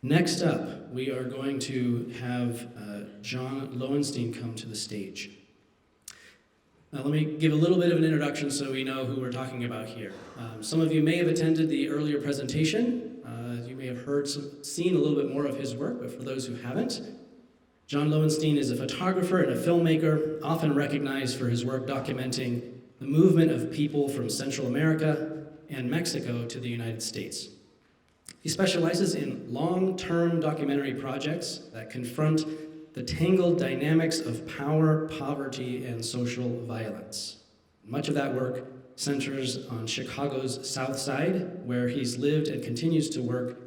Next up, we are going to have John Lowenstein come to the stage. Now, let me give a little bit of an introduction so we know who we're talking about here. Some of you may have attended the earlier presentation. You may have seen a little bit more of his work, but for those who haven't, John Lowenstein is a photographer and a filmmaker, often recognized for his work documenting the movement of people from Central America and Mexico to the United States. He specializes in long-term documentary projects that confront the tangled dynamics of power, poverty, and social violence. Much of that work centers on Chicago's South Side, where he's lived and continues to work,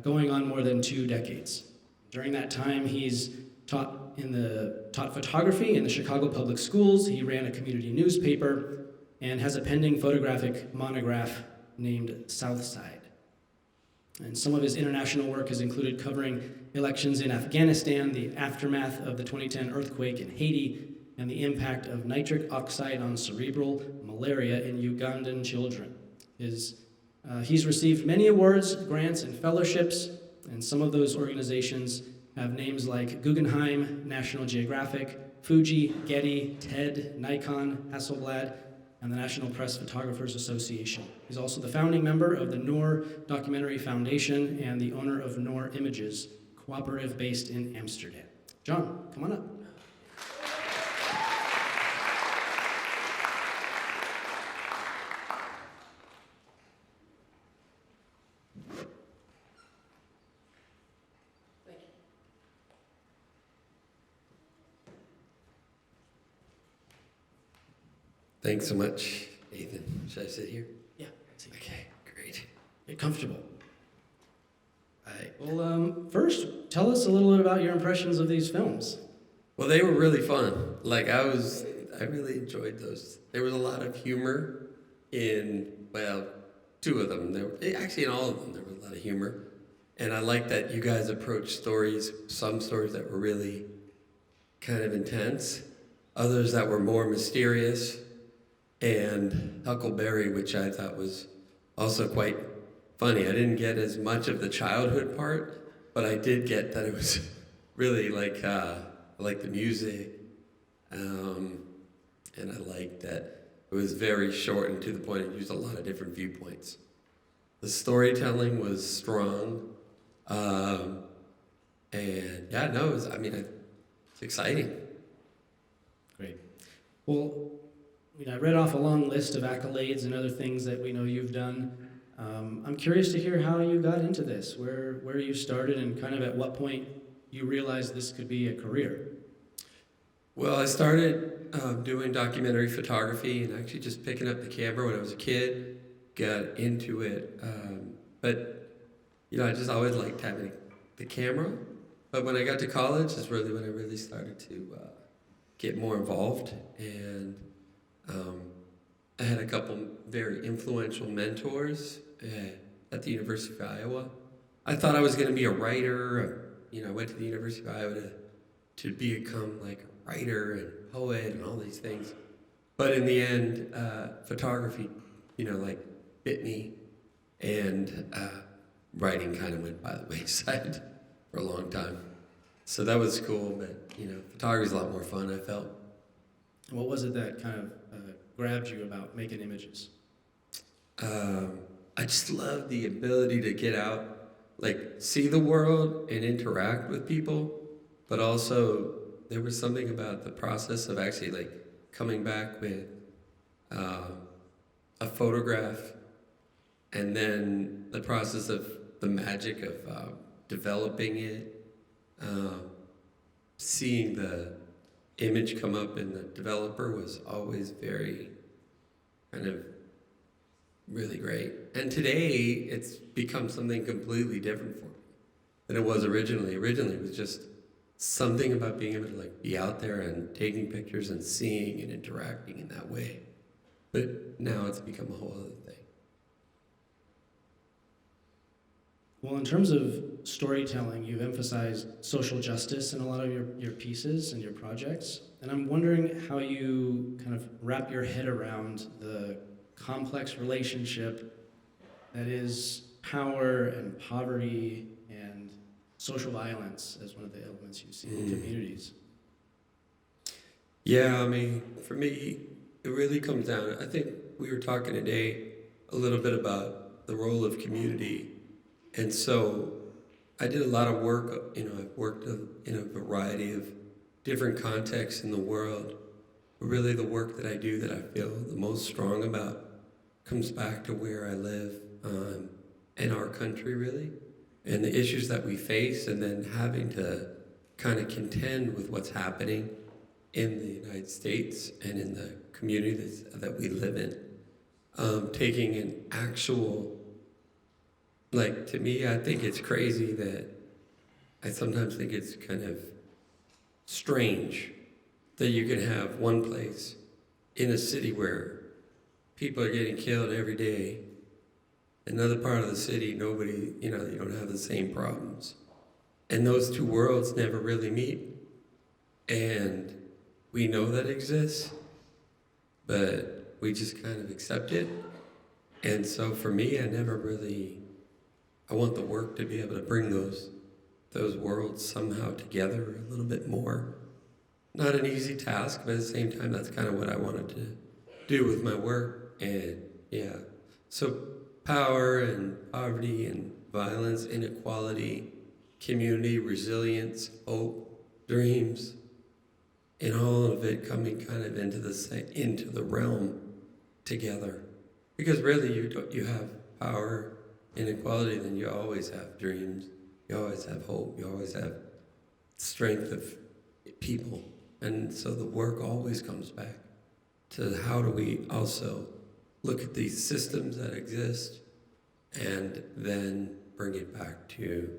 going on more than 2 decades. During that time, he's taught photography in the Chicago Public Schools. He ran a community newspaper and has a pending photographic monograph named South Side. And some of his international work has included covering elections in Afghanistan, the aftermath of the 2010 earthquake in Haiti, and the impact of nitric oxide on cerebral malaria in Ugandan children. He's received many awards, grants, and fellowships, and some of those organizations have names like Guggenheim, National Geographic, Fuji, Getty, TED, Nikon, Hasselblad, and the National Press Photographers Association. He's also the founding member of the Noor Documentary Foundation and the owner of Noor Images, cooperative based in Amsterdam. John, come on up. Thanks so much, Ethan. Should I sit here? Yeah. Okay, great. Get comfortable. All right. Well, first, tell us a little bit about your impressions of these films. Well, they were really fun. I really enjoyed those. There was a lot of humor in, 2 of them. Actually, in all of them, there was a lot of humor. And I like that you guys approached some stories that were really kind of intense, others that were more mysterious, and Huckleberry, which I thought was also quite funny. I didn't get as much of the childhood part, but I did get that it was really like the music, and I liked that it was very short and to the point. It used a lot of different viewpoints. The storytelling was strong, it's exciting. Great. Well, I read off a long list of accolades and other things that we know you've done. I'm curious to hear how you got into this, where you started, and kind of at what point you realized this could be a career. Well, I started doing documentary photography and actually just picking up the camera when I was a kid, got into it. I just always liked having the camera. But when I got to college is really when I really started to get more involved. And I had a couple very influential mentors at the University of Iowa. I thought I was going to be a writer. I went to the University of Iowa to become like a writer and poet and all these things. But in the end, photography, bit me, and writing kind of went by the wayside for a long time. So that was cool, but photography is a lot more fun, I felt. What was it that kind of grabbed you about making images? I just love the ability to get out, see the world and interact with people, but also there was something about the process of actually coming back with a photograph, and then the process of the magic of developing it, seeing the image come up in the developer was always very kind of really great. And today it's become something completely different for me than it was originally. Originally it was just something about being able to be out there and taking pictures and seeing and interacting in that way. But now it's become a whole other thing. Well, in terms of storytelling, you've emphasized social justice in a lot of your pieces and your projects. And I'm wondering how you kind of wrap your head around the complex relationship that is power and poverty and social violence as one of the elements you see in communities. Yeah, I mean, for me, it really comes down. I think we were talking today a little bit about the role of community. And so I did a lot of work, I've worked in a variety of different contexts in the world. But really, the work that I do that I feel the most strong about comes back to where I live in our country, really, and the issues that we face, and then having to kind of contend with what's happening in the United States and in the communities that we live in. Taking an actual, like, to me, I think it's crazy that I sometimes think it's kind of strange that you can have one place in a city where people are getting killed every day. Another part of the city, nobody, you don't have the same problems. And those two worlds never really meet. And we know that exists, but we just kind of accept it. And so for me, I want the work to be able to bring those worlds somehow together a little bit more. Not an easy task, but at the same time, that's kind of what I wanted to do with my work. And yeah, so power and poverty and violence, inequality, community, resilience, hope, dreams, and all of it coming kind of into the realm together. Because really, you have power, inequality, then you always have dreams, you always have hope, you always have strength of people. And so the work always comes back to how do we also look at these systems that exist and then bring it back to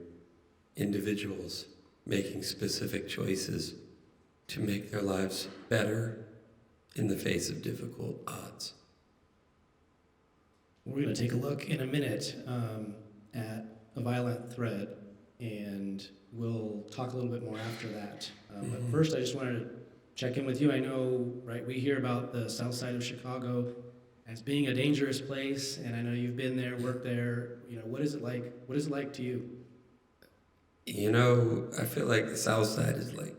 individuals making specific choices to make their lives better in the face of difficult odds. We're going to take a look in a minute at a violent thread, and we'll talk a little bit more after that. But first, I just wanted to check in with you. I know, right, we hear about the south side of Chicago as being a dangerous place, and I know you've been there, worked there. What is it like? What is it like to you? I feel like the south side is like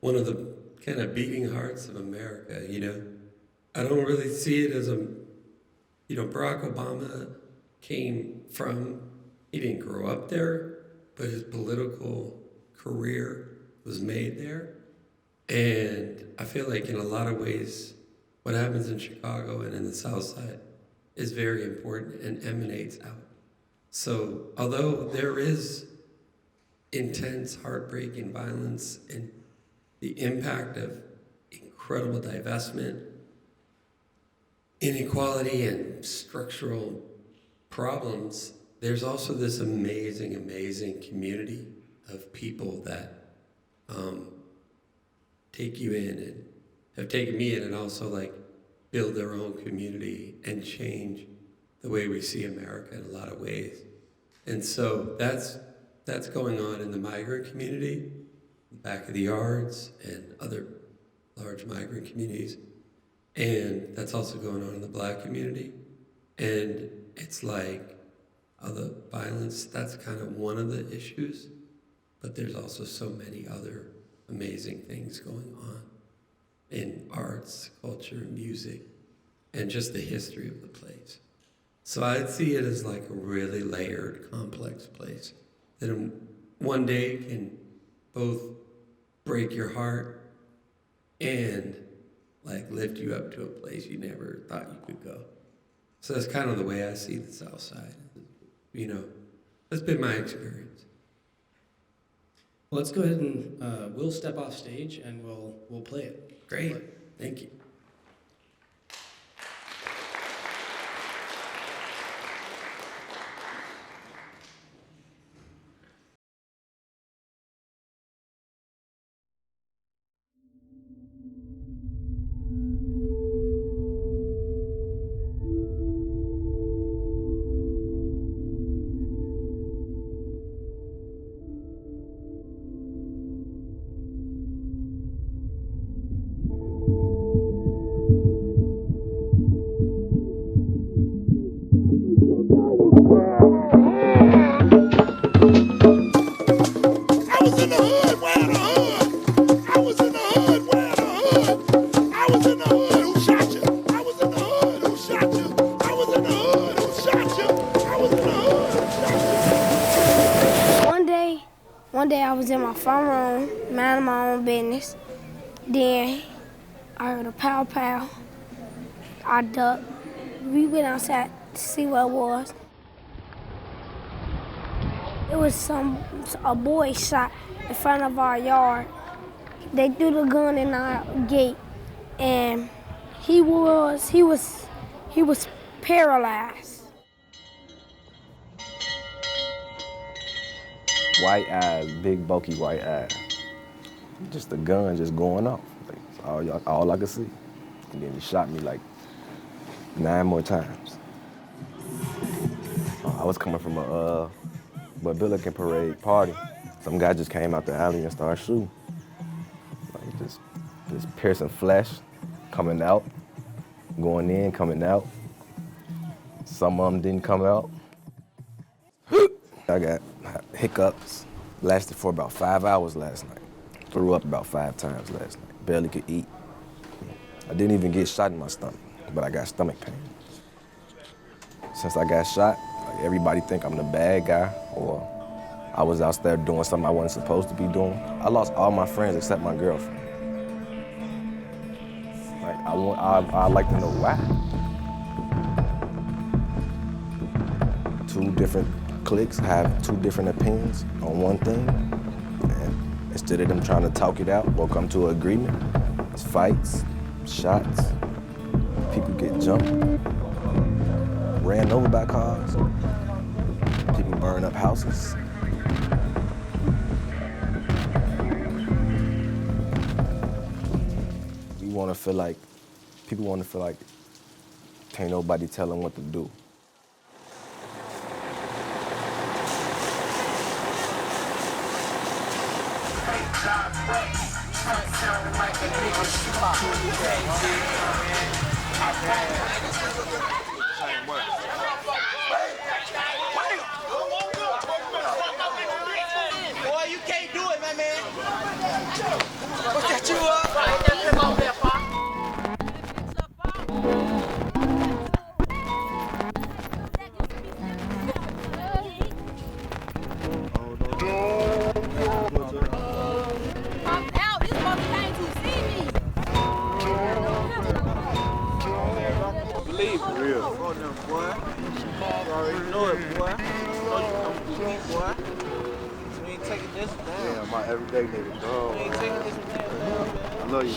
one of the kind of beating hearts of America, I don't really see it as Barack Obama he didn't grow up there, but his political career was made there. And I feel like in a lot of ways, what happens in Chicago and in the South Side is very important and emanates out. So although there is intense heartbreak and violence and the impact of incredible divestment, inequality, and structural problems, there's also this amazing, amazing community of people that take you in and have taken me in and also like build their own community and change the way we see America in a lot of ways. And so that's going on in the migrant community, the back of the yards, and other large migrant communities. And that's also going on in the Black community. And it's like the violence, that's kind of one of the issues, but there's also so many other amazing things going on in arts, culture, music, and just the history of the place. So I see it as like a really layered, complex place that one day can both break your heart and like lift you up to a place you never thought you could go. So that's kind of the way I see the South Side. That's been my experience. Well, let's go ahead and we'll step off stage and we'll play it. Great. Thank you. One day I was in my front room, minding my own business. Then I heard a pow pow. I ducked. We went outside to see what it was. It was a boy shot in front of our yard. They threw the gun in our gate, and he was paralyzed. White eyes, big bulky white eyes. Just the gun just going off. Like, that's all I could see. And then he shot me like 9 more times. I was coming from a Billiken parade party. Some guy just came out the alley and started shooting. Like just piercing flesh, coming out, going in, coming out. Some of them didn't come out. I got hiccups. Lasted for about 5 hours last night. Threw up about 5 times last night. Barely could eat. I didn't even get shot in my stomach, but I got stomach pain. Since I got shot, like, everybody think I'm the bad guy, or I was out there doing something I wasn't supposed to be doing. I lost all my friends except my girlfriend. Like, I'd like to know why. 2 different cliques have 2 different opinions on one thing, and instead of them trying to talk it out or come to an agreement, it's fights, shots, people get jumped, ran over by cars, people burn up houses. People want to feel like can't nobody tell them what to do. Boy, you can't do it, my man. Look at you up. Believe it. Real. Go now, boy. You already know it, boy. You know you come through me, boy. You ain't taking this one down. Yeah, my everyday nigga, dog. You ain't taking this one down, man. I love you,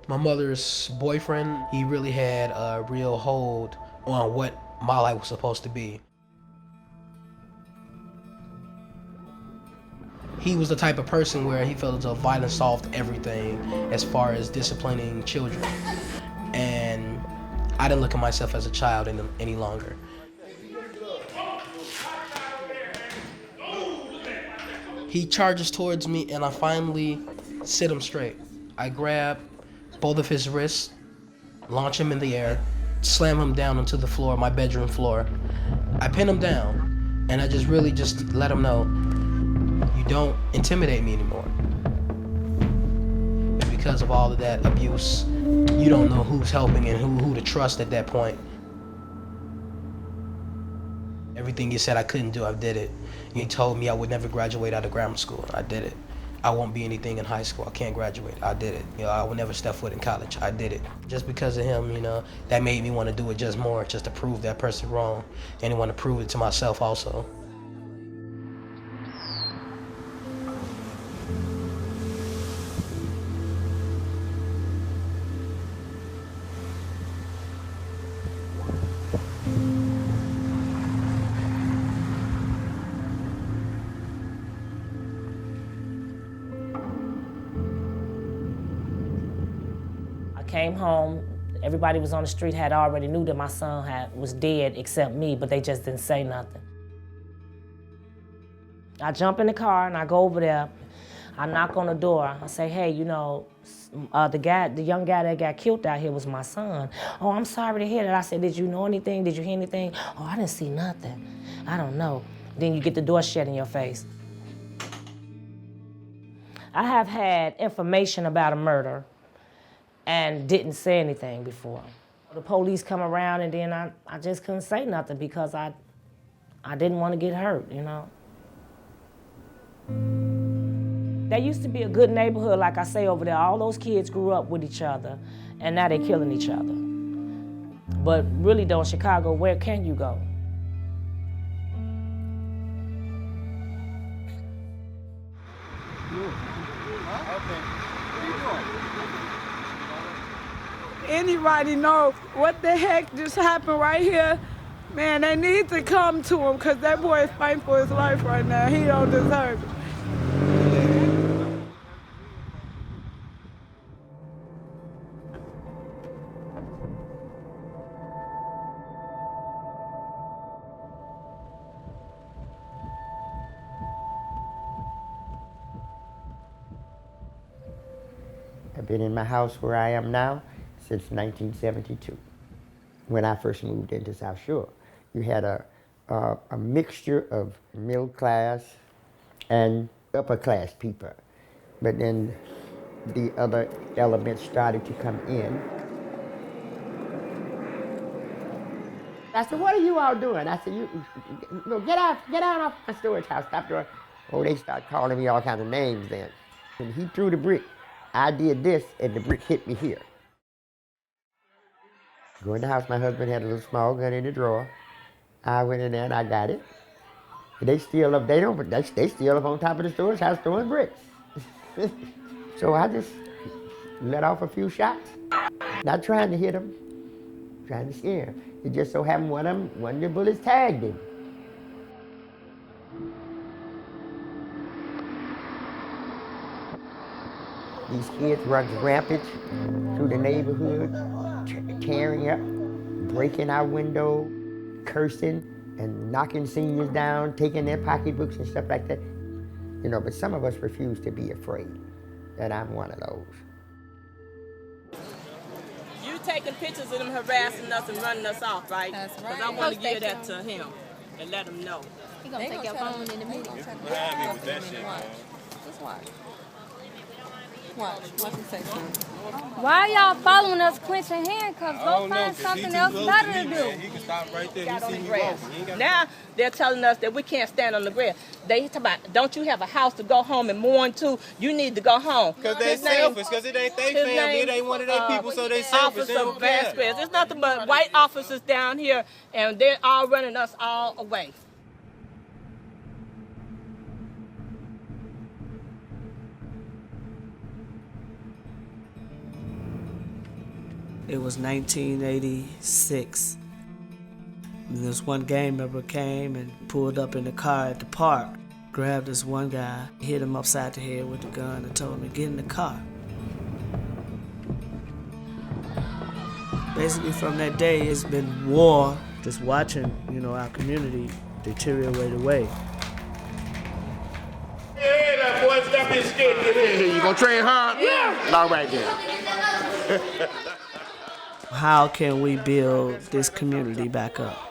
My mother's boyfriend, he really had a real hold on what my life was supposed to be. He was the type of person where he felt as though violence solved everything as far as disciplining children. And I didn't look at myself as a child any longer. He charges towards me and I finally sit him straight. I grab both of his wrists, launch him in the air, slam him down onto the floor, my bedroom floor. I pin him down and I just let him know, you don't intimidate me anymore. And because of all of that abuse, you don't know who's helping and who to trust at that point. Everything you said I couldn't do, I did it. You told me I would never graduate out of grammar school, I did it. I won't be anything in high school, I can't graduate, I did it. I will never step foot in college, I did it. Just because of him, that made me want to do it just more, just to prove that person wrong. And I want to prove it to myself also. Came home, everybody was on the street had already knew that my son was dead except me, but they just didn't say nothing. I jump in the car and I go over there. I knock on the door. I say, hey, the young guy that got killed out here was my son. Oh, I'm sorry to hear that. I said, did you know anything? Did you hear anything? Oh, I didn't see nothing. I don't know. Then you get the door shut in your face. I have had information about a murder. and didn't say anything before. The police come around and then I just couldn't say nothing because I didn't want to get hurt, you know. There used to be a good neighborhood, like I say over there. All those kids grew up with each other, and now they're killing each other. But really though, in Chicago, where can you go? Anybody know what the heck just happened right here? Man, they need to come to him because that boy is fighting for his life right now. He don't deserve it. I've been in my house where I am now since 1972, when I first moved into South Shore. You had a mixture of middle class and upper class people. But then the other elements started to come in. I said, what are you all doing? I said, you get out off my storage house, stop doing. Oh, they start calling me all kinds of names then. And he threw the brick. I did this, and the brick hit me here. Go in the house, my husband had a little small gun in the drawer. I went in there and I got it. They still up, they still up on top of the storage house throwing bricks. So I just let off a few shots, not trying to hit him, trying to scare him. It just so happened one of the bullets tagged him. These kids run rampant through the neighborhood, tearing up, breaking our window, cursing and knocking seniors down, taking their pocketbooks and stuff like that. You know, but some of us refuse to be afraid, and I'm one of those. You taking pictures of them harassing us and running us off, right? That's right. Because I want to give that to him and let him know. He gonna take your phone in the meeting. Just watch. Watch him say something. Why y'all following us clenching handcuffs? Go find something else better to do. He can stop right there. Got on the grass. Now they're telling us that we can't stand on the grass. They talk about, don't you have a house to go home and mourn to? You need to go home. Because they selfish, because it ain't their family, it ain't one of their people, so they selfish. They don't care. There's nothing but white officers down here, and they're all running us all away. It was 1986. And this one gang member came and pulled up in the car at the park, grabbed this one guy, hit him upside the head with the gun and told him to get in the car. Basically from that day, it's been war, just watching, our community deteriorate away. Yeah, that boy, stop his skate. Get in here. You gonna train hard? Yeah. All right then. How can we build this community back up?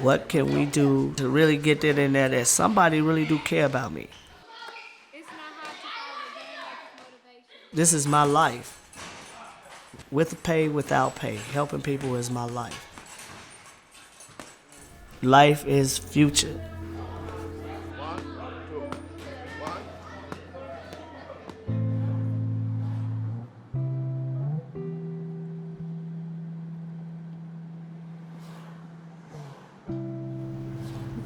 What can we do to really get that in there that somebody really do care about me? This is my life. With pay, without pay. Helping people is my life. Life is future.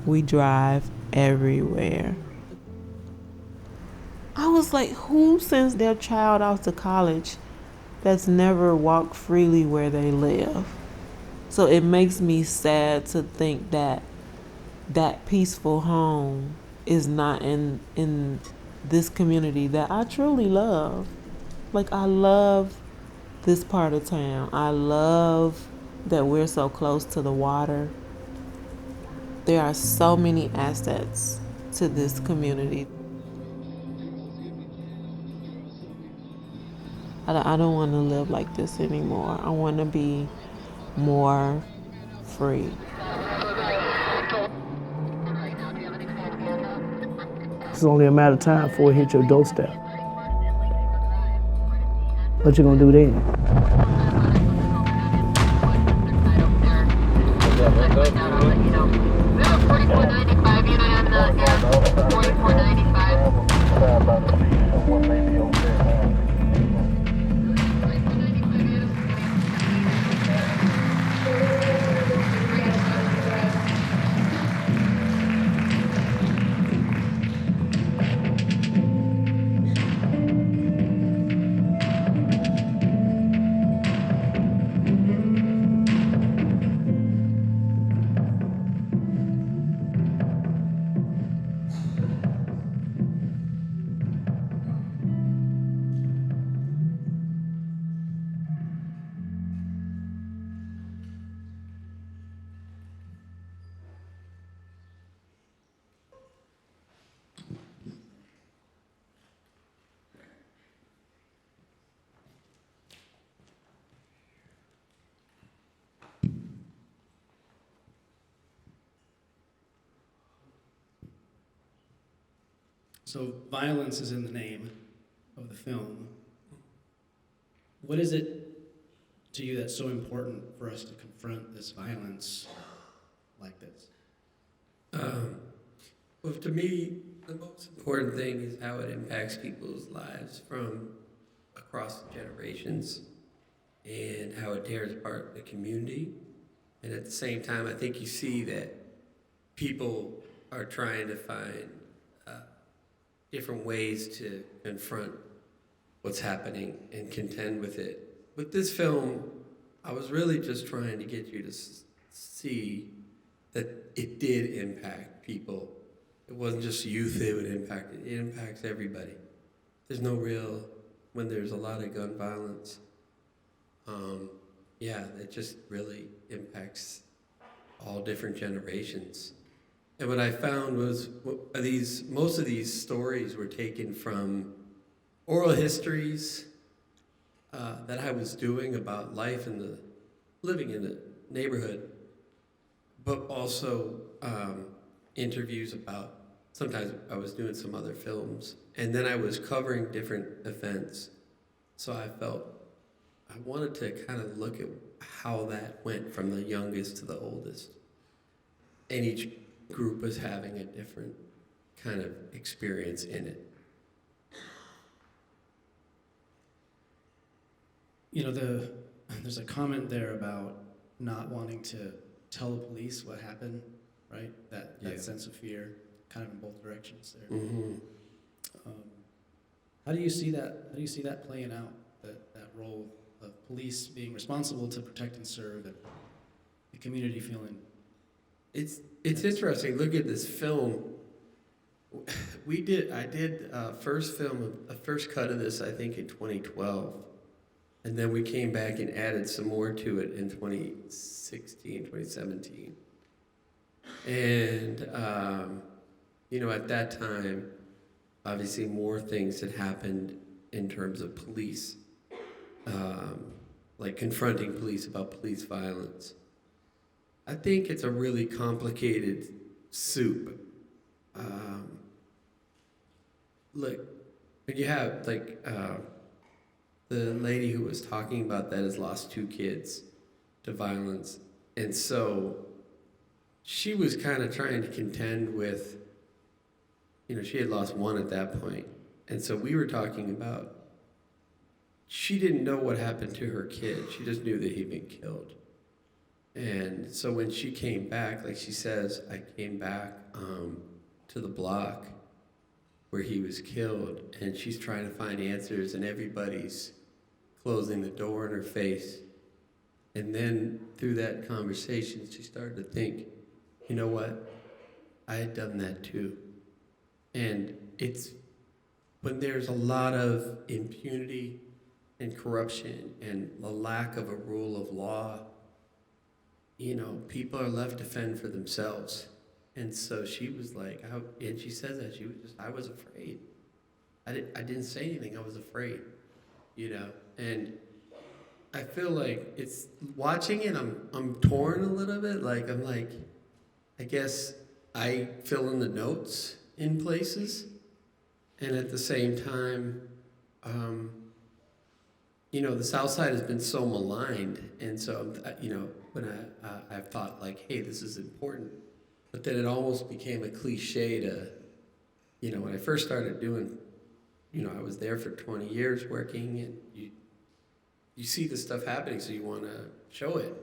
We drive everywhere. I was like, who sends their child off to college that's never walked freely where they live? So it makes me sad to think that that peaceful home is not in this community that I truly love. Like, I love this part of town. I love that we're so close to the water. There are so many assets to this community. I don't want to live like this anymore. I want to be more free. It's only a matter of time before it hits your doorstep. What you gonna do then? So violence is in the name of the film. What is it to you that's so important for us to confront this violence like this? Well, to me, the most important thing is how it impacts people's lives from across generations and how it tears apart the community. And at the same time, I think you see that people are trying to find different ways to confront what's happening and contend with it. With this film, I was really just trying to get you to see that it did impact people. It wasn't just youth it would impact, it impacts everybody. There's no real, when there's a lot of gun violence, it just really impacts all different generations. And what I found was most of these stories were taken from oral histories that I was doing about life and living in the neighborhood, but also interviews about, sometimes I was doing some other films, and then I was covering different events. So I felt I wanted to kind of look at how that went from the youngest to the oldest. And each group was having a different kind of experience in it. You know, there's a comment there about not wanting to tell the police what happened, right? That sense of fear, kind of in both directions there. Mm-hmm. How do you see that? How do you see that playing out? That role of police being responsible to protect and serve, and the community feeling. It's interesting. Look at this film. I did a first cut of this, I think, in 2012. And then we came back and added some more to it in 2016, 2017. And, at that time, obviously more things had happened in terms of police, like confronting police about police violence. I think it's a really complicated soup. Look, when you have, the lady who was talking about that has lost 2 kids to violence. And so she was kind of trying to contend with, she had lost 1 at that point. And so we were talking about, she didn't know what happened to her kid. She just knew that he'd been killed. And so when she came back, like she says, I came back to the block where he was killed, and she's trying to find answers, and everybody's closing the door in her face. And then through that conversation, she started to think, you know what? I had done that too. And it's when there's a lot of impunity and corruption and a lack of a rule of law, people are left to fend for themselves. And so she was like, and she says that I was afraid. I didn't say anything. I was afraid, And I feel like it's watching it. I'm torn a little bit. I guess I fill in the notes in places, and at the same time, the South Side has been so maligned, and so when I've thought like, hey, this is important, but then it almost became a cliche to, when I first started doing, I was there for 20 years working, and you see this stuff happening, so you want to show it,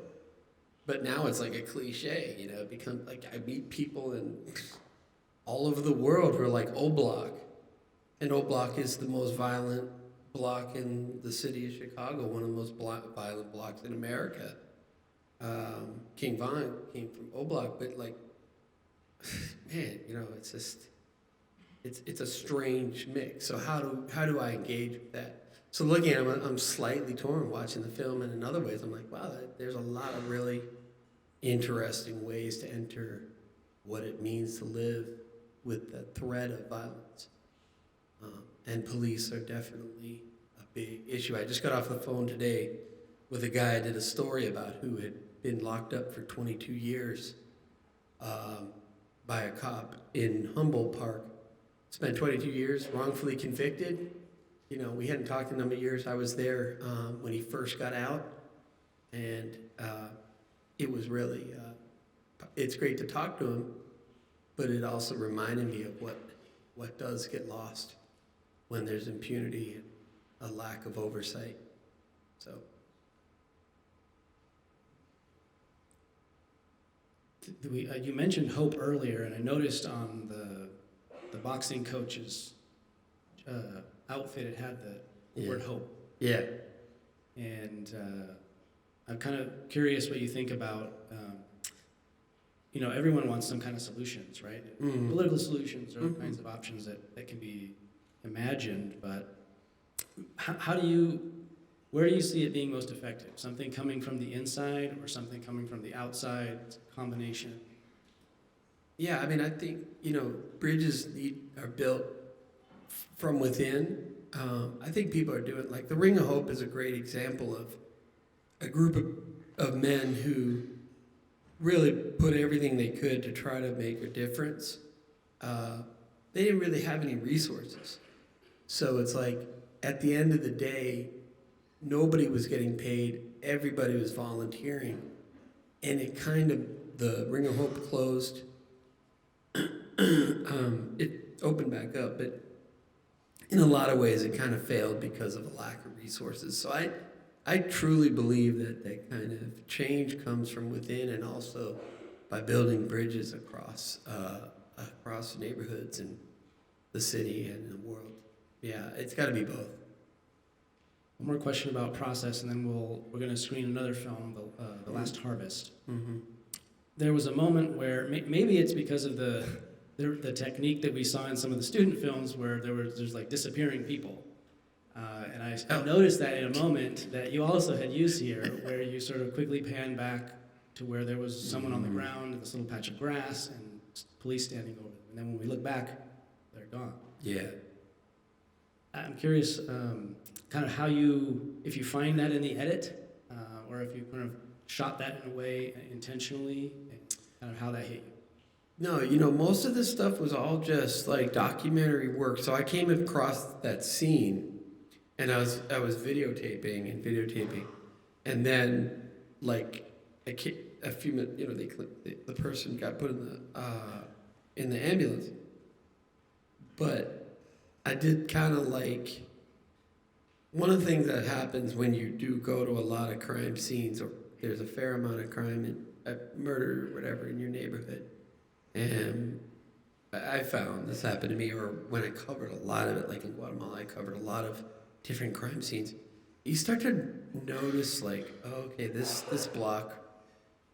but now it's like a cliche, it becomes like I meet people in all over the world who are like O Block, and O Block is the most violent block in the city of Chicago, one of the most violent blocks in America. King Von came from O Block, but like, man, it's just, it's a strange mix. So how do I engage with that? So looking at it, I'm slightly torn watching the film, and in other ways, I'm like, wow, there's a lot of really interesting ways to enter what it means to live with the threat of violence. And police are definitely a big issue. I just got off the phone today with a guy I did a story about who had been locked up for 22 years by a cop in Humboldt Park. Spent 22 years wrongfully convicted. We hadn't talked in a number of years. I was there when he first got out, and it was really, it's great to talk to him, but it also reminded me of what does get lost when there's impunity and a lack of oversight. So, you mentioned hope earlier, and I noticed on the boxing coach's outfit, it had the word hope. Yeah. And I'm kind of curious what you think about, everyone wants some kind of solutions, right? Mm-hmm. Political solutions or all kinds of options that can be imagined, but where do you see it being most effective? Something coming from the inside or something coming from the outside, combination? Yeah, I mean, I think, bridges are built from within. I think people are doing, like the Ring of Hope is a great example of a group of men who really put everything they could to try to make a difference. They didn't really have any resources. So it's like, at the end of the day, nobody was getting paid, everybody was volunteering. And it the Ring of Hope closed. It opened back up, but in a lot of ways it kind of failed because of a lack of resources. So I truly believe that kind of change comes from within, and also by building bridges across neighborhoods and the city and the world. Yeah, it's got to be both. One more question about process, and then we're going to screen another film, The Last Harvest. Mm-hmm. There was a moment where maybe it's because of the technique that we saw in some of the student films where there's like disappearing people. And I noticed that in a moment that you also had used here, where you sort of quickly pan back to where there was someone on the ground, this little patch of grass, and police standing over them. And then when we look back, they're gone. Yeah. I'm curious kind of how if you find that in the edit, or if you kind of shot that in a way intentionally, and kind of how that hit you. No, most of this stuff was all just like documentary work. So I came across that scene, and I was videotaping, and then like a few minutes, the person got put in the ambulance, but I did kind of like, one of the things that happens when you do go to a lot of crime scenes, or there's a fair amount of crime and murder or whatever in your neighborhood, and I found this happened to me, or when I covered a lot of it, like in Guatemala, I covered a lot of different crime scenes. You start to notice, like, oh, okay, this block,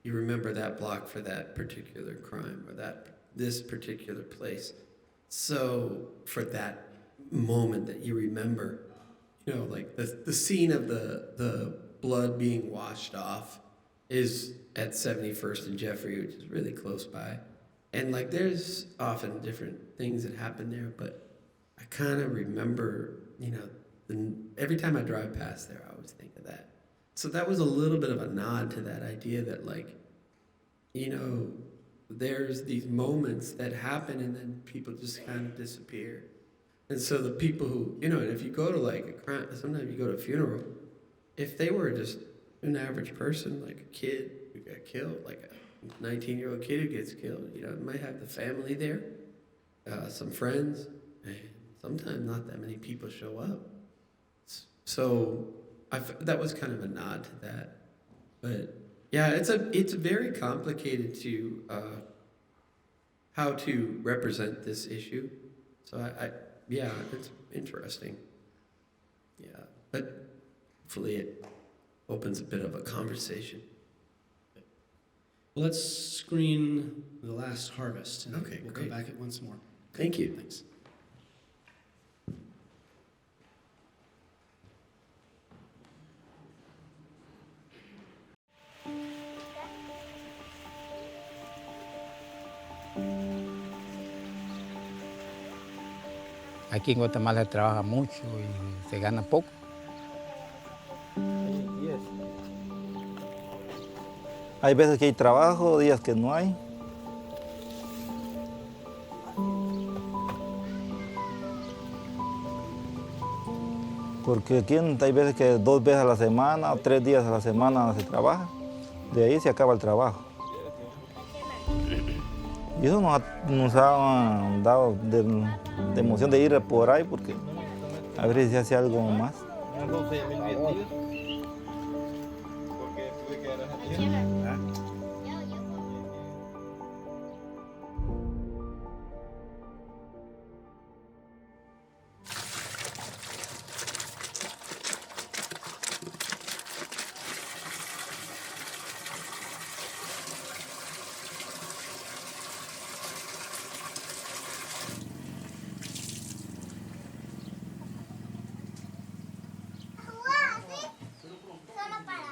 you remember that block for that particular crime, or this particular place. So for that moment that you remember, like the scene of the blood being washed off is at 71st and Jeffrey, which is really close by. And like there's often different things that happen there, but I kind of remember, every time I drive past there, I always think of that. So that was a little bit of a nod to that idea that, like, there's these moments that happen and then people just kind of disappear. And so the people who, and if you go to like a crime, sometimes you go to a funeral if they were just an average person, like a kid who got killed, like a 19-year-old kid who gets killed, you know, it might have the family there, some friends, and sometimes not that many people show up. So that was kind of a nod to that. But yeah, it's very complicated to how to represent this issue. So yeah, it's interesting. Yeah, but hopefully it opens a bit of a conversation. Well, let's screen The Last Harvest, and Okay, we'll great. come back at once more. Thank you. Thanks. Aquí en Guatemala se trabaja mucho y se gana poco. Hay veces que hay trabajo, días que no hay. Porque aquí hay veces que 2 veces a la semana o 3 días a la semana se trabaja. De ahí se acaba el trabajo. Y eso nos ha dado de emoción de ir por ahí porque a ver si se hace algo más.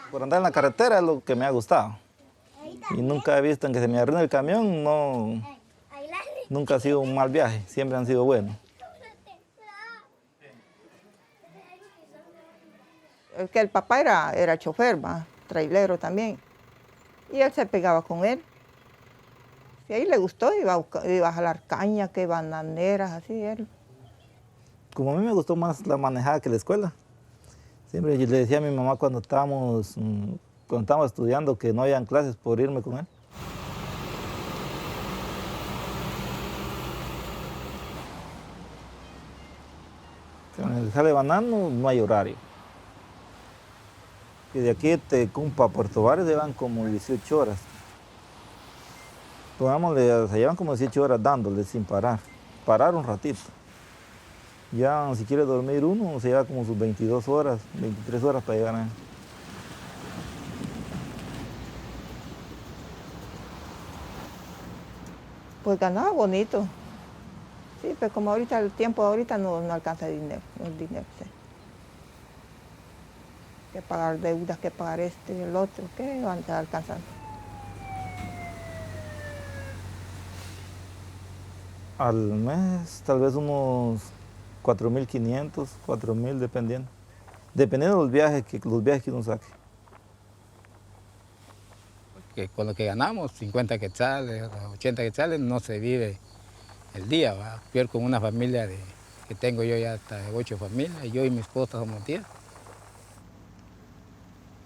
Por andar en la carretera es lo que me ha gustado. Y nunca he visto en que se me arruine el camión, no, nunca ha sido un mal viaje, siempre han sido buenos. Es que el papá era chofer, trailero también. Y él se pegaba con él. Y ahí le gustó, iba a jalar caña, que bananeras, así él. Como a mí me gustó más la manejada que la escuela. Siempre le decía a mi mamá cuando estábamos estudiando que no habían clases por irme con él. En el jale banano no hay horario. Y de aquí para Puerto Vares llevan como 18 horas. Pongámosle, se llevan como 18 horas dándole sin parar. Parar un ratito. Ya si quiere dormir uno, se lleva como sus 22 horas, 23 horas para llegar a... Pues ganaba bonito. Sí, pero como ahorita el tiempo ahorita no alcanza el dinero, sí. Que pagar deudas, que pagar este y el otro, ¿qué van a alcanzar? Al mes, tal vez unos 4.500, 4.000, dependiendo. Dependiendo de los viajes que uno saque. Que con lo que ganamos, 50 quetzales, 80 quetzales, no se vive el día, ¿va? Peor con una familia que tengo yo ya hasta de 8 familias, y yo y mi esposa somos 10.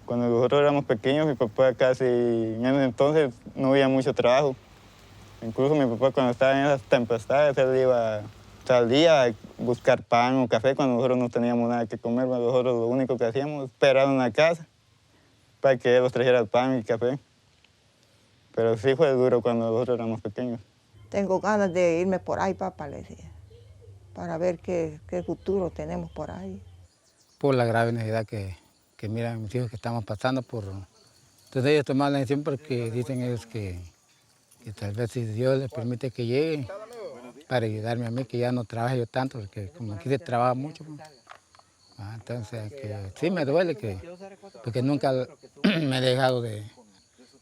Cuando nosotros éramos pequeños, mi papá casi, en ese entonces no había mucho trabajo. Incluso mi papá cuando estaba en esas tempestades, él salía a buscar pan o café cuando nosotros no teníamos nada que comer. Nosotros lo único que hacíamos, esperar en la casa para que él nos trajera el pan y café. Pero sí fue duro cuando nosotros éramos pequeños. Tengo ganas de irme por ahí, papá, le decía, para ver qué futuro tenemos por ahí. Por la grave necesidad que miran mis hijos que estamos pasando por... Entonces ellos tomaron la decisión porque dicen ellos que tal vez si Dios les permite que llegue para ayudarme a mí, que ya no trabaje yo tanto, porque como aquí se trabaja mucho. Entonces que sí me duele, porque nunca me he dejado de...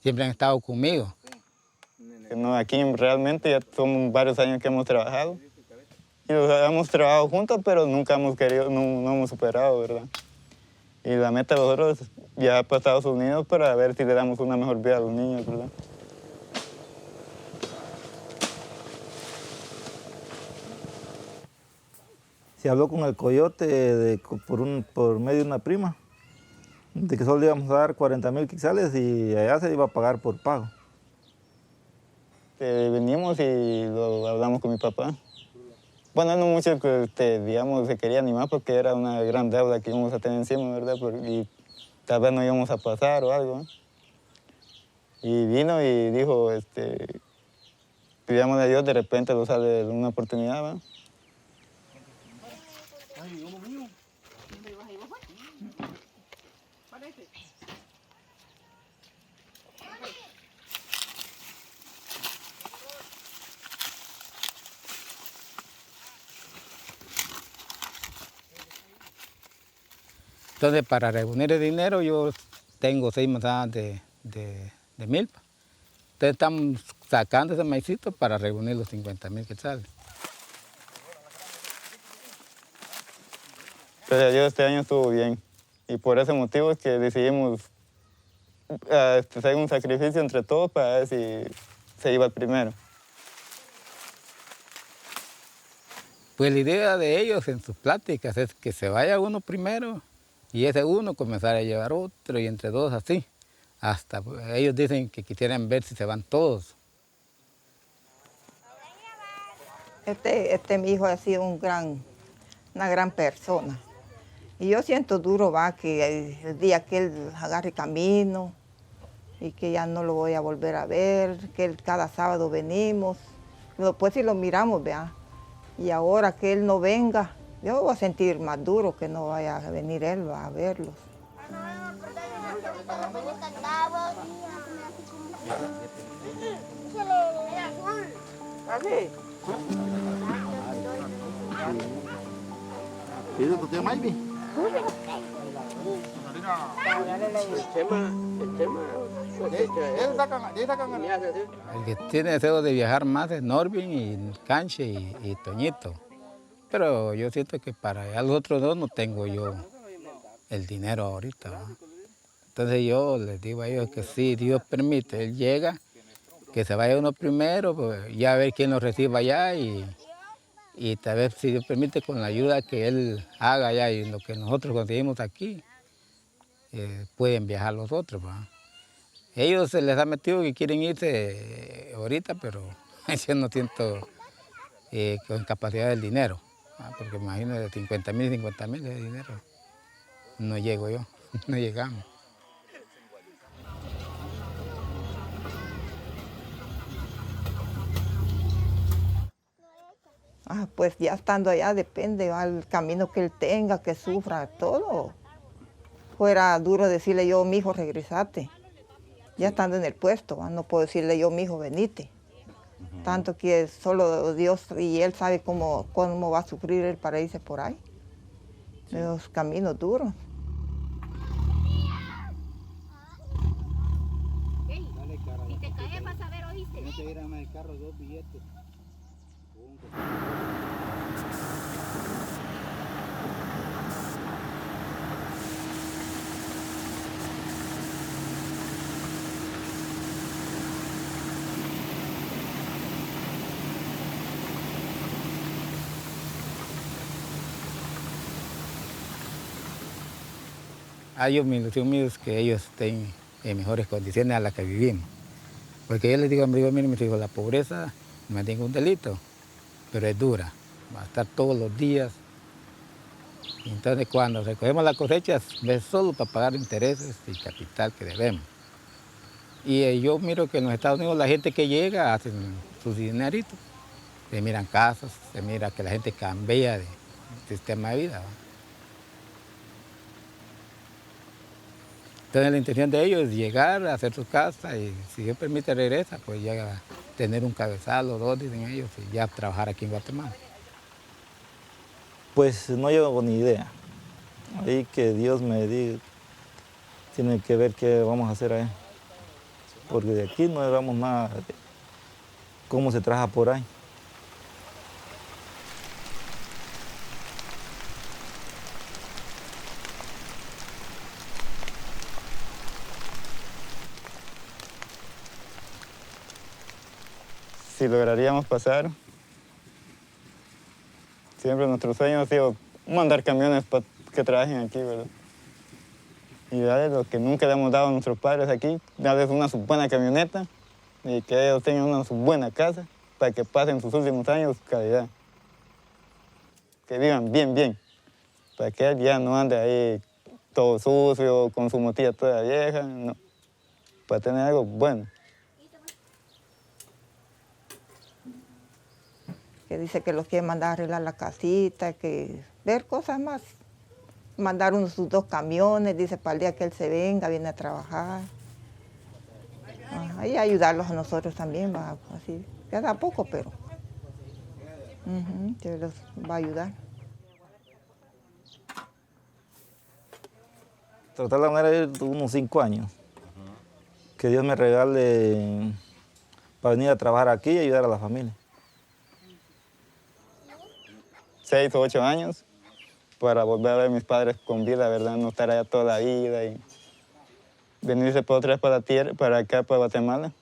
Siempre han estado conmigo. No, aquí realmente ya son varios años que hemos trabajado. Y hemos trabajado juntos, pero nunca hemos querido, no hemos superado, ¿verdad? Y la meta de nosotros es viajar para Estados Unidos para ver si le damos una mejor vida a los niños, ¿verdad? Se habló con el coyote por medio de una prima de que solo íbamos a dar 40,000 quetzales y allá se iba a pagar por pago. Venimos y lo hablamos con mi papá. Bueno, no mucho que, digamos, se quería animar porque era una gran deuda que íbamos a tener encima, ¿verdad? Y tal vez no íbamos a pasar o algo. Y vino y dijo, pidamos a Dios, de repente nos sale una oportunidad, ¿verdad? Entonces, para reunir el dinero, yo tengo 6 manzanas de milpa. Entonces, estamos sacando ese maicito para reunir los 50,000 quetzales. Gracias a Dios, este año estuvo bien. Y por ese motivo es que decidimos hacer un sacrificio entre todos para ver si se iba el primero. Pues la idea de ellos en sus pláticas es que se vaya uno primero y ese uno comenzar a llevar otro y entre dos así. Hasta ellos dicen que quisieran ver si se van todos. Mi hijo ha sido una gran persona. Y yo siento duro, que el día que él agarre camino y que ya no lo voy a volver a ver, que él cada sábado venimos, pues si lo miramos, vea. Y ahora que él no venga, yo voy a sentir más duro que no vaya a venir él a verlos. El que tiene deseo de viajar más es Norvin y Canche y Toñito. Pero yo siento que para allá los otros dos no tengo yo el dinero ahorita, ¿no? Entonces yo les digo a ellos que si Dios permite, Él llega, que se vaya uno primero, pues ya a ver quién nos reciba allá y tal vez si Dios permite con la ayuda que Él haga allá y lo que nosotros conseguimos aquí, pueden viajar los otros, ¿va? Ellos se les ha metido que quieren irse ahorita, pero yo no siento con capacidad del dinero, ¿va? Porque imagínate 50,000 de dinero, no llego yo, no llegamos. Pues ya estando allá depende del camino que él tenga, que sufra, todo. Fuera duro decirle yo, mi hijo, regresate. Ya estando en el puesto, no puedo decirle yo, mi hijo, venite. Tanto que solo Dios y él sabe cómo va a sufrir él para irse por ahí. Los caminos duros. Si te caes vas a ver, ¿oíste? No te irán al carro 2 billetes. Hay mi ilusión mío es que ellos estén en mejores condiciones a las que vivimos. Porque yo les digo a mi amigo, mire, mis hijos, la pobreza no es ningún delito, pero es dura. Va a estar todos los días. Entonces, cuando recogemos las cosechas, es solo para pagar intereses y capital que debemos. Y yo miro que en los Estados Unidos la gente que llega hacen sus dineritos. Se miran casas, se mira que la gente cambia de sistema de vida, ¿no? Entonces la intención de ellos es llegar a hacer su casa y si Dios permite regresa, pues ya a tener un cabezal o dos, dicen ellos, y ya trabajar aquí en Guatemala. Pues no llevo ni idea. Ahí que Dios me diga, tiene que ver qué vamos a hacer ahí. Porque de aquí no llevamos nada de cómo se trabaja por ahí. Si lograríamos pasar, siempre nuestro sueño ha sido mandar camiones para que trabajen aquí, ¿verdad? y darles lo que nunca le hemos dado a nuestros padres aquí, darles una buena camioneta y que ellos tengan una buena casa para que pasen sus últimos años calidad. Que vivan bien, bien, para que él ya no ande ahí todo sucio, con su motilla toda vieja, no, para tener algo bueno. Que dice que los quiere mandar a arreglar la casita, que ver cosas más. Mandar sus 2 camiones, dice, para el día que él se venga, viene a trabajar. Y ayudarlos a nosotros también, va, así, queda poco, pero que los va a ayudar. Tratar la manera de ir unos 5 años. Que Dios me regale para venir a trabajar aquí y ayudar a la familia. 6 o 8 años para volver a ver a mis padres con vida, ¿verdad? No estar allá toda la vida y venirse por otra vez para acá, para Guatemala.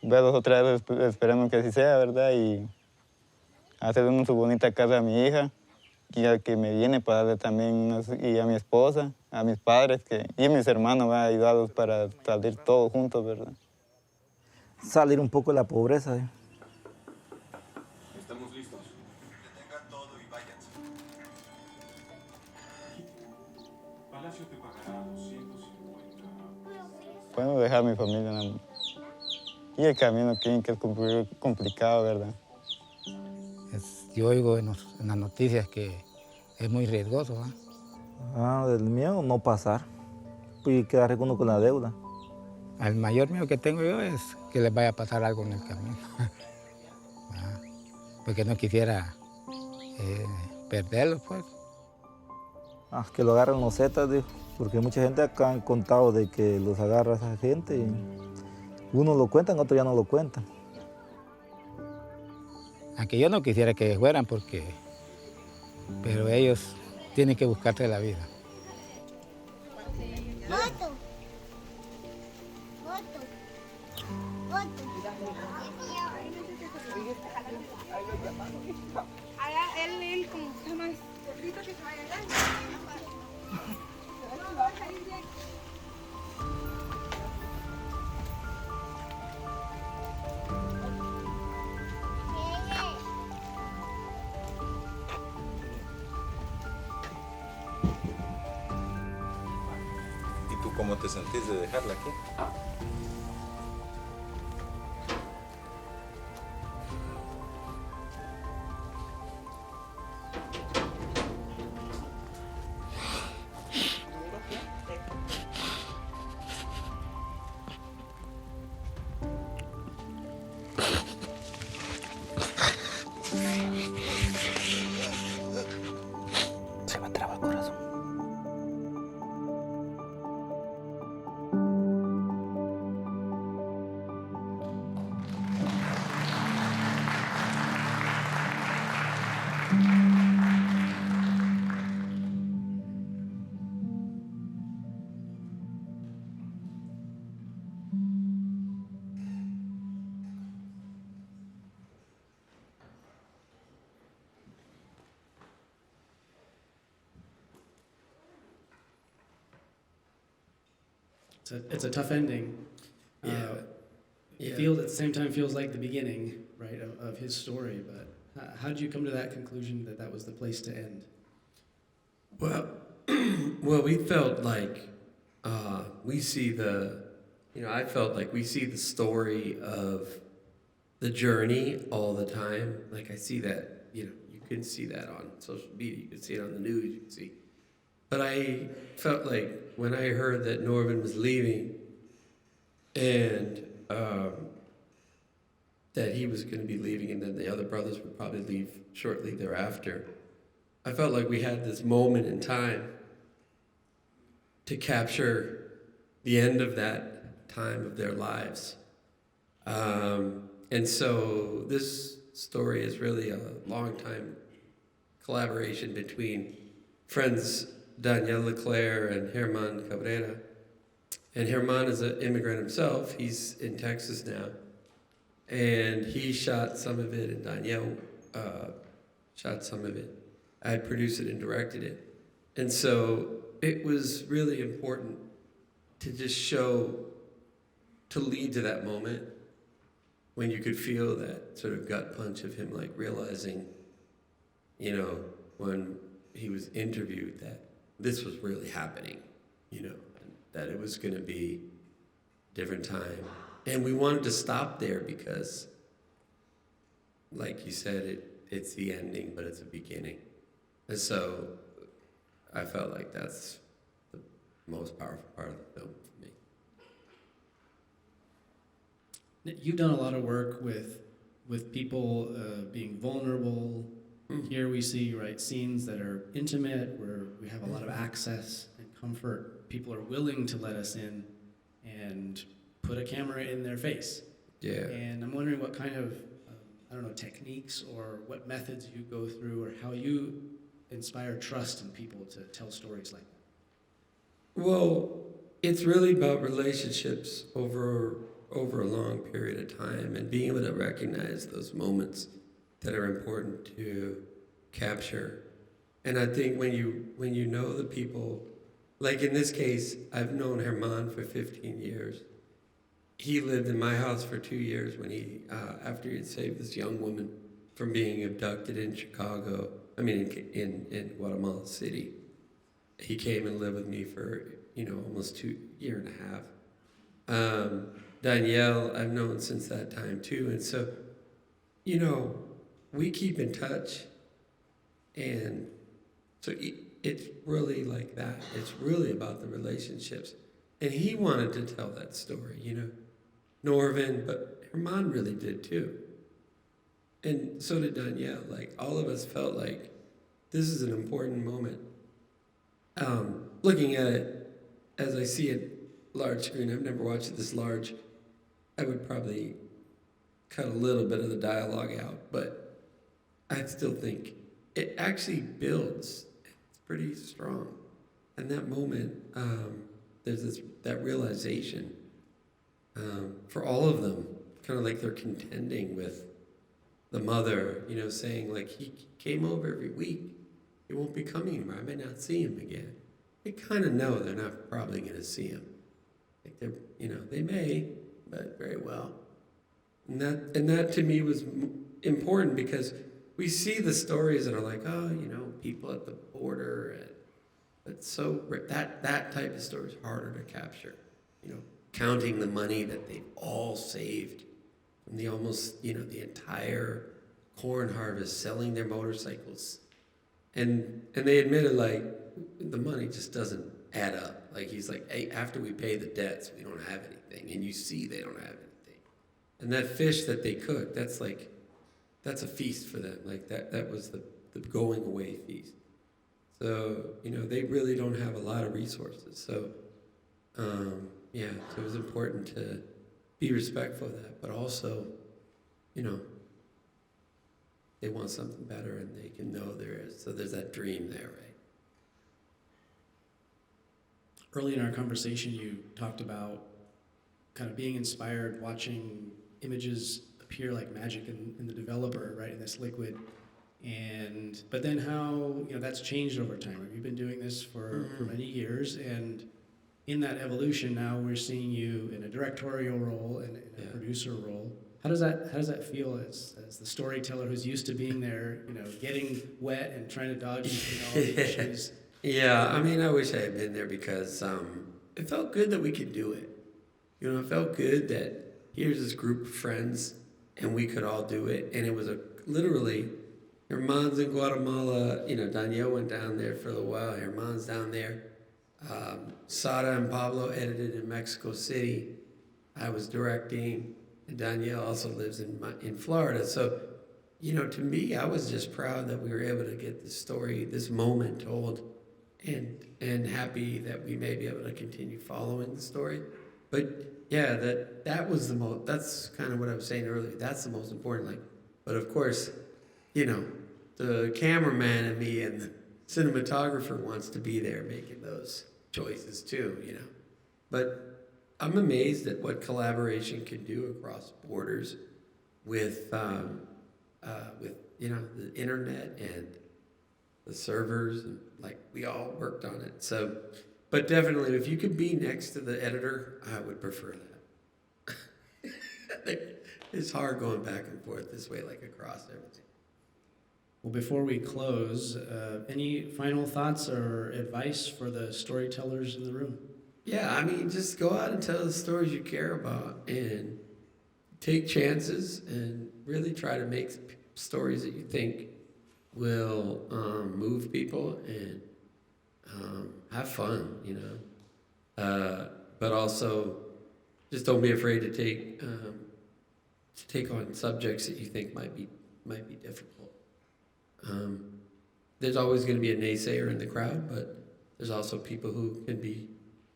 Verlos otra vez, esperemos que así sea, ¿verdad? Y hacer una su bonita casa a mi hija y al que me viene para darle también, y a mi esposa, a mis padres y a mis hermanos, ¿verdad? Ayudarlos para salir todos juntos, ¿verdad? Salir un poco de la pobreza. Estamos listos. Detengan todo y váyanse. Palacio te pagará 250. Bueno, dejar a mi familia nada más. Y el camino que es complicado, ¿verdad? Yo oigo en las noticias que es muy riesgoso. Del miedo no pasar y quedar uno con la deuda. El mayor miedo que tengo yo es que les vaya a pasar algo en el camino. Porque no quisiera perderlo, pues. Que lo agarren los zetas, dijo, porque mucha gente acá han contado de que los agarra esa gente y unos lo cuentan, otros ya no lo cuentan. Aunque yo no quisiera que fueran pero ellos tienen que buscarse la vida. Él como está más gordito que se vaya allá. ¿Y tú cómo te sentís de dejarla aquí? Se me traba el corazón. It's a tough ending. It feels at the same time feels like the beginning, right, of his story. But how did you come to that conclusion that was the place to end? Well, we felt like we see I felt like we see the story of the journey all the time. Like I see that, you can see that on social media, you can see it on the news, you can see. But I felt like when I heard that Norman was leaving and that he was going to be leaving and then the other brothers would probably leave shortly thereafter, I felt like we had this moment in time to capture the end of that time of their lives. And so this story is really a long time collaboration between friends Daniel Leclerc and Herman Cabrera. And Herman is an immigrant himself. He's in Texas now. And he shot some of it, and Daniel shot some of it. I produced it and directed it. And so it was really important to just to lead to that moment when you could feel that sort of gut punch of him, like realizing, when he was interviewed, that this was really happening, and that it was going to be a different time. And we wanted to stop there because, like you said, it's the ending, but it's a beginning. And so I felt like that's the most powerful part of the film for me. You've done a lot of work with people being vulnerable. Here we see scenes that are intimate, where we have a lot of access and comfort. People are willing to let us in and put a camera in their face. Yeah. And I'm wondering what kind of techniques or what methods you go through, or how you inspire trust in people to tell stories like that. Well, it's really about relationships over a long period of time, and being able to recognize those moments that are important to capture. And I think when you know the people, like in this case, I've known Herman for 15 years. He lived in my house for 2 years when after he had saved this young woman from being abducted in in Guatemala City. He came and lived with me for, almost 2 years and a half. Danielle, I've known since that time too. And so, we keep in touch. And so it's really like that. It's really about the relationships. And he wanted to tell that story, Norvin, but Herman really did too. And so did Danielle. Like, all of us felt like this is an important moment. Looking at it as I see it large screen, I've never watched it this large. I would probably cut a little bit of the dialogue out, but I still think it actually builds. It's pretty strong. And that moment, there's that realization for all of them, kind of like they're contending with the mother, saying like, he came over every week. He won't be coming anymore. I may not see him again. They kind of know they're not probably going to see him. Like they may, but very well. And that to me was important, because we see the stories that are like, people at the border, but so that type of story is harder to capture. Counting the money that they've all saved from the almost, the entire corn harvest, selling their motorcycles. And they admitted, like, the money just doesn't add up. Like, he's like, hey, after we pay the debts, we don't have anything. And you see they don't have anything. And that fish that they cook, that's a feast for them. Like, that was the going away feast. So, they really don't have a lot of resources. So, so it was important to be respectful of that, but also, they want something better, and they can know there is. So there's that dream there, right? Early in our conversation, you talked about kind of being inspired, watching images appear like magic in the developer, right, in this liquid. But then how, that's changed over time. You've been doing this for many years, and in that evolution now we're seeing you in a directorial role and in a producer role. How does that feel as the storyteller who's used to being there, getting wet and trying to dodge all the issues? Yeah, I wish I had been there, because it felt good that we could do it. It felt good that here's this group of friends and we could all do it. And it was literally, Herman's in Guatemala, Danielle went down there for a while, Herman's down there. Sara and Pablo edited in Mexico City. I was directing, and Danielle also lives in Florida. So, to me, I was just proud that we were able to get this story, this moment told, and happy that we may be able to continue following the story. But yeah, that was the most. That's kind of what I was saying earlier. That's the most important. But of course, the cameraman and me and the cinematographer wants to be there making those choices too. But I'm amazed at what collaboration can do across borders with the internet the servers, and like we all worked on it. So, but definitely, if you could be next to the editor, I would prefer that. It's hard going back and forth this way, like across everything. Well, before we close, any final thoughts or advice for the storytellers in the room? Yeah, I mean, just go out and tell the stories you care about and take chances and really try to make stories that you think will move people and have fun, you know. But also, just don't be afraid to take on subjects that you think might be difficult. There's always going to be a naysayer in the crowd, but there's also people who can be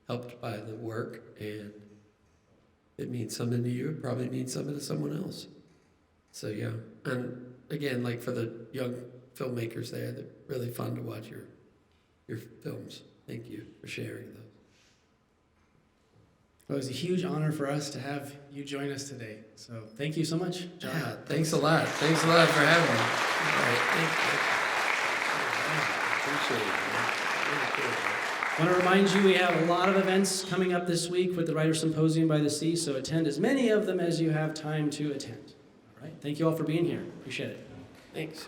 helped by the work, and it means something to you. It probably means something to someone else. So yeah, and again, like for the young filmmakers there, they're really fun to watch your films. Thank you for sharing those. Well, it was a huge honor for us to have you join us today. So thank you so much, John. Yeah, thanks a lot. Thanks a lot for having me. All right, thank you. Appreciate it. Really cool. I want to remind you we have a lot of events coming up this week with the Writers' Symposium by the Sea, so attend as many of them as you have time to attend. All right, thank you all for being here. Appreciate it. Thanks.